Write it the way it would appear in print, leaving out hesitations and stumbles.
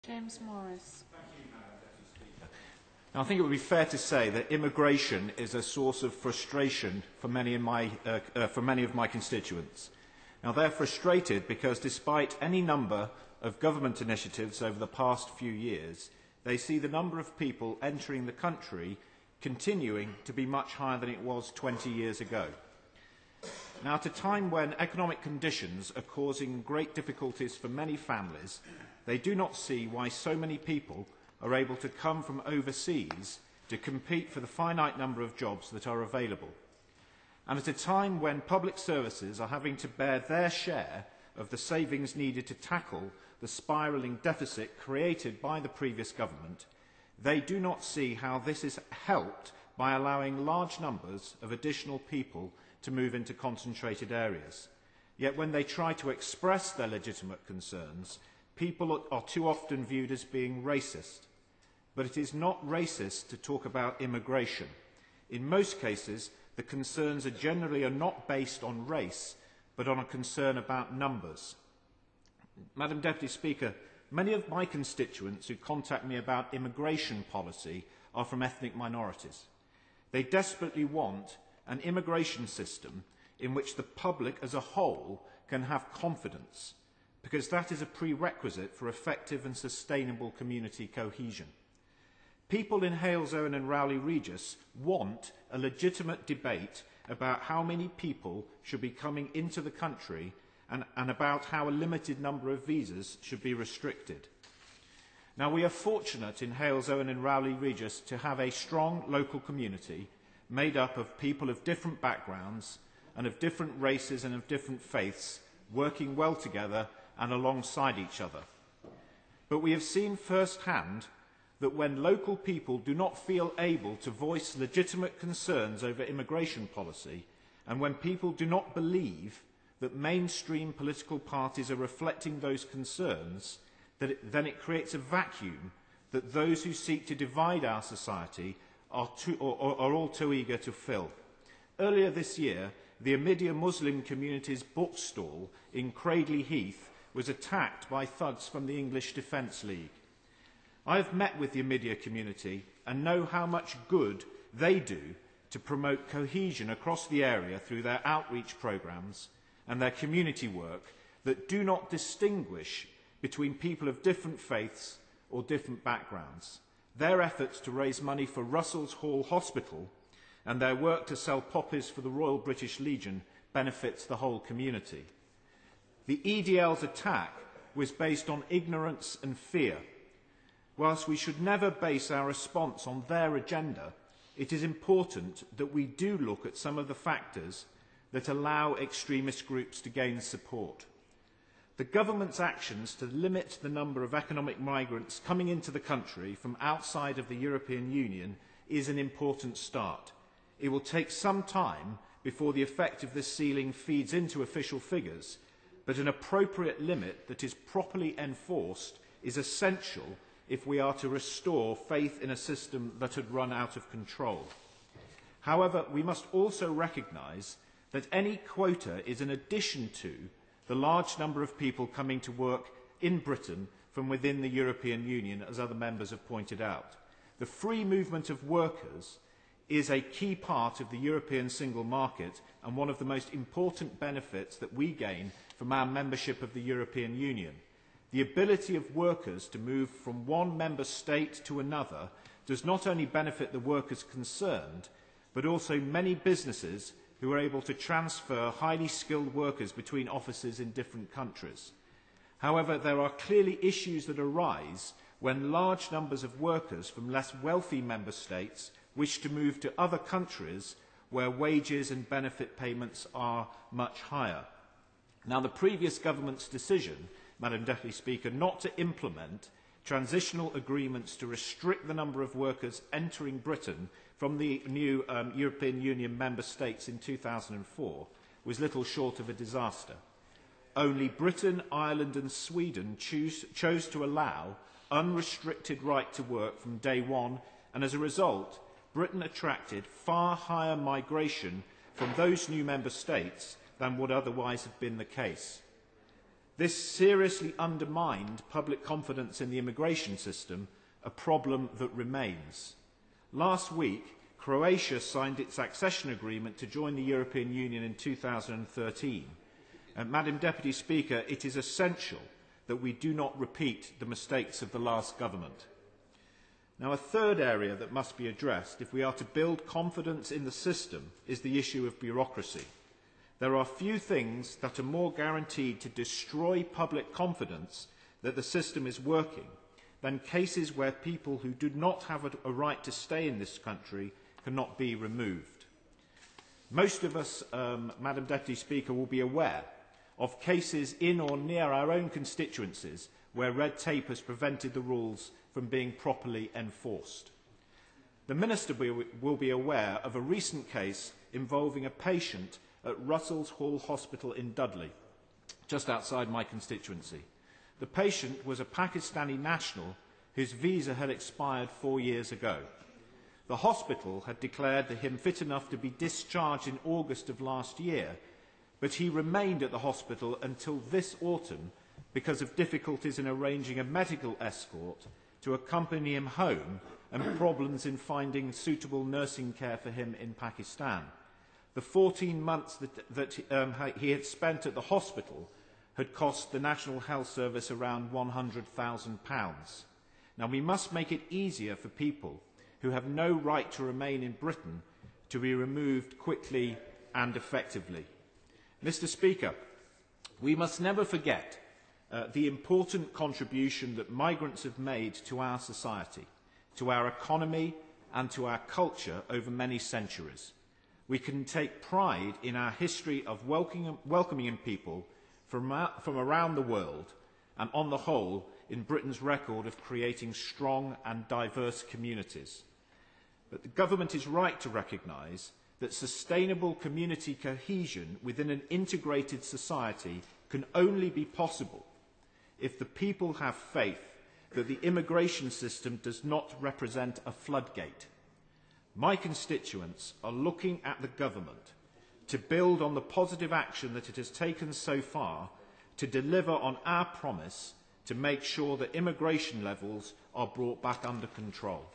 James Morris. Now, I think it would be fair to say that immigration is a source of frustration for many of my constituents. Now, they're frustrated because despite any number of government initiatives over the past few years, they see the number of people entering the country continuing to be much higher than it was 20 years ago. Now, at a time when economic conditions are causing great difficulties for many families, they do not see why so many people are able to come from overseas to compete for the finite number of jobs that are available. And at a time when public services are having to bear their share of the savings needed to tackle the spiralling deficit created by the previous government, they do not see how this is helped by allowing large numbers of additional people to move into concentrated areas. Yet when they try to express their legitimate concerns, people are too often viewed as being racist. But it is not racist to talk about immigration. In most cases, the concerns are not based on race, but on a concern about numbers. Madam Deputy Speaker, many of my constituents who contact me about immigration policy are from ethnic minorities. They desperately want an immigration system in which the public as a whole can have confidence, because that is a prerequisite for effective and sustainable community cohesion. People in Halesowen and Rowley Regis want a legitimate debate about how many people should be coming into the country and about how a limited number of visas should be restricted. Now, we are fortunate in Halesowen and Rowley Regis to have a strong local community made up of people of different backgrounds and of different races and of different faiths working well together and alongside each other. But we have seen firsthand that when local people do not feel able to voice legitimate concerns over immigration policy, and when people do not believe that mainstream political parties are reflecting those concerns, then it creates a vacuum that those who seek to divide our society are all too eager to fill. Earlier this year, the Ahmadiyya Muslim community's bookstall in Cradley Heath was attacked by thugs from the English Defence League. I have met with the Ahmadiyya community and know how much good they do to promote cohesion across the area through their outreach programmes and their community work that do not distinguish between people of different faiths or different backgrounds. Their efforts to raise money for Russell's Hall Hospital and their work to sell poppies for the Royal British Legion benefits the whole community. The EDL's attack was based on ignorance and fear. Whilst we should never base our response on their agenda, it is important that we do look at some of the factors that allow extremist groups to gain support. The government's actions to limit the number of economic migrants coming into the country from outside of the European Union is an important start. It will take some time before the effect of this ceiling feeds into official figures, but an appropriate limit that is properly enforced is essential if we are to restore faith in a system that had run out of control. However, we must also recognise that any quota is an addition to the large number of people coming to work in Britain from within the European Union, as other members have pointed out. The free movement of workers is a key part of the European single market and one of the most important benefits that we gain from our membership of the European Union. The ability of workers to move from one member state to another does not only benefit the workers concerned, but also many businesses who are able to transfer highly skilled workers between offices in different countries. However, there are clearly issues that arise when large numbers of workers from less wealthy member states wish to move to other countries where wages and benefit payments are much higher. Now, the previous government's decision, Madam Deputy Speaker, not to implement transitional agreements to restrict the number of workers entering Britain from the new European Union member states in 2004 was little short of a disaster. Only Britain, Ireland and Sweden chose to allow unrestricted right to work from day one, and as a result, Britain attracted far higher migration from those new member states than would otherwise have been the case. This seriously undermined public confidence in the immigration system, a problem that remains. Last week, Croatia signed its accession agreement to join the European Union in 2013. Madam Deputy Speaker, it is essential that we do not repeat the mistakes of the last government. Now, a third area that must be addressed if we are to build confidence in the system is the issue of bureaucracy. There are few things that are more guaranteed to destroy public confidence that the system is working than cases where people who do not have a right to stay in this country cannot be removed. Most of us, Madam Deputy Speaker, will be aware of cases in or near our own constituencies where red tape has prevented the rules from being properly enforced. The Minister will be aware of a recent case involving a patient at Russell's Hall Hospital in Dudley, just outside my constituency. The patient was a Pakistani national whose visa had expired 4 years ago. The hospital had declared him fit enough to be discharged in August of last year, but he remained at the hospital until this autumn because of difficulties in arranging a medical escort to accompany him home and problems in finding suitable nursing care for him in Pakistan. The 14 months that he had spent at the hospital had cost the National Health Service around £100,000. Now, we must make it easier for people who have no right to remain in Britain to be removed quickly and effectively. Mr. Speaker, we must never forget the important contribution that migrants have made to our society, to our economy and to our culture over many centuries. We can take pride in our history of welcoming people from around the world and, on the whole, in Britain's record of creating strong and diverse communities. But the government is right to recognise that sustainable community cohesion within an integrated society can only be possible if the people have faith that the immigration system does not represent a floodgate. My constituents are looking at the government to build on the positive action that it has taken so far to deliver on our promise to make sure that immigration levels are brought back under control.